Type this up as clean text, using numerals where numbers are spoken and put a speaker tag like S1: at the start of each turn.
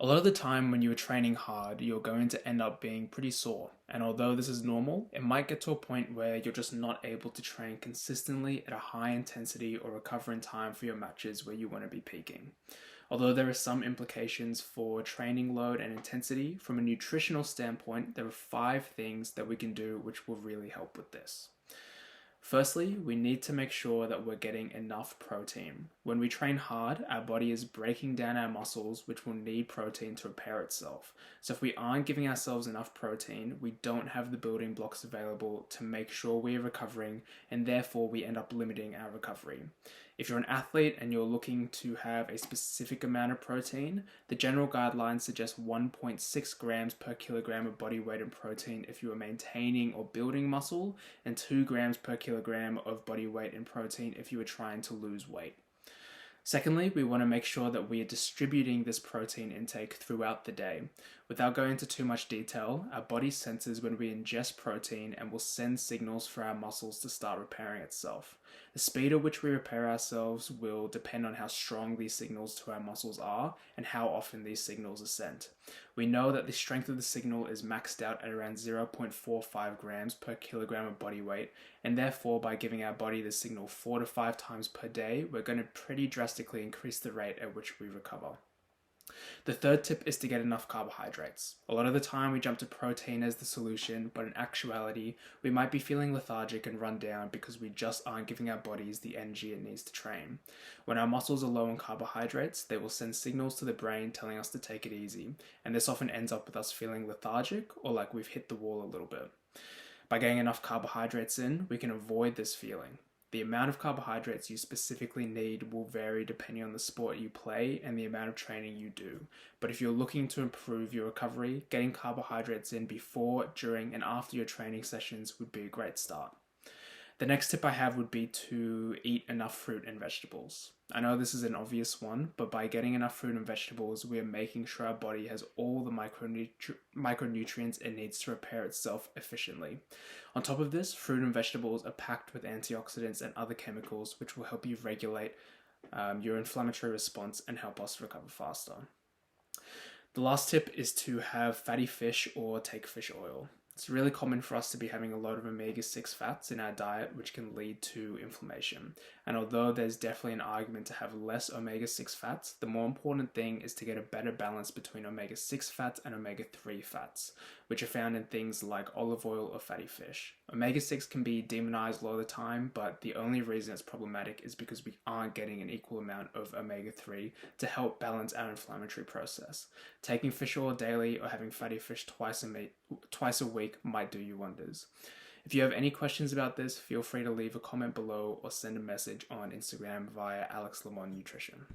S1: A lot of the time when you're training hard, you're going to end up being pretty sore. And although this is normal, it might get to a point where you're just not able to train consistently at a high intensity or recover in time for your matches where you want to be peaking. Although there are some implications for training load and intensity, from a nutritional standpoint, there are 5 things that we can do which will really help with this. Firstly, we need to make sure that we're getting enough protein. When we train hard, our body is breaking down our muscles, which will need protein to repair itself. So if we aren't giving ourselves enough protein, we don't have the building blocks available to make sure we are recovering, and therefore we end up limiting our recovery. If you're an athlete and you're looking to have a specific amount of protein, the general guidelines suggest 1.6 grams per kilogram of body weight in protein if you are maintaining or building muscle, and 2 grams per kilogram of body weight in protein if you are trying to lose weight. Secondly, we want to make sure that we are distributing this protein intake throughout the day. Without going into too much detail, our body senses when we ingest protein and will send signals for our muscles to start repairing itself. The speed at which we repair ourselves will depend on how strong these signals to our muscles are and how often these signals are sent. We know that the strength of the signal is maxed out at around 0.45 grams per kilogram of body weight, and therefore by giving our body the signal 4 to 5 times per day, we're going to pretty drastically increase the rate at which we recover. The third tip is to get enough carbohydrates. A lot of the time we jump to protein as the solution, but in actuality, we might be feeling lethargic and run down because we just aren't giving our bodies the energy it needs to train. When our muscles are low on carbohydrates, they will send signals to the brain telling us to take it easy, and this often ends up with us feeling lethargic or like we've hit the wall a little bit. By getting enough carbohydrates in, we can avoid this feeling. The amount of carbohydrates you specifically need will vary depending on the sport you play and the amount of training you do. But if you're looking to improve your recovery, getting carbohydrates in before, during, and after your training sessions would be a great start. The next tip I have would be to eat enough fruit and vegetables. I know this is an obvious one, but by getting enough fruit and vegetables, we are making sure our body has all the micronutrients it needs to repair itself efficiently. On top of this, fruit and vegetables are packed with antioxidants and other chemicals which will help you regulate your inflammatory response and help us recover faster. The last tip is to have fatty fish or take fish oil. It's really common for us to be having a lot of omega-6 fats in our diet, which can lead to inflammation. And although there's definitely an argument to have less omega-6 fats, the more important thing is to get a better balance between omega-6 fats and omega-3 fats, which are found in things like olive oil or fatty fish. Omega-6 can be demonized a lot of the time, but the only reason it's problematic is because we aren't getting an equal amount of omega-3 to help balance our inflammatory process. Taking fish oil daily or having fatty fish twice a week might do you wonders. If you have any questions about this, feel free to leave a comment below or send a message on Instagram via Alex Lamont Nutrition.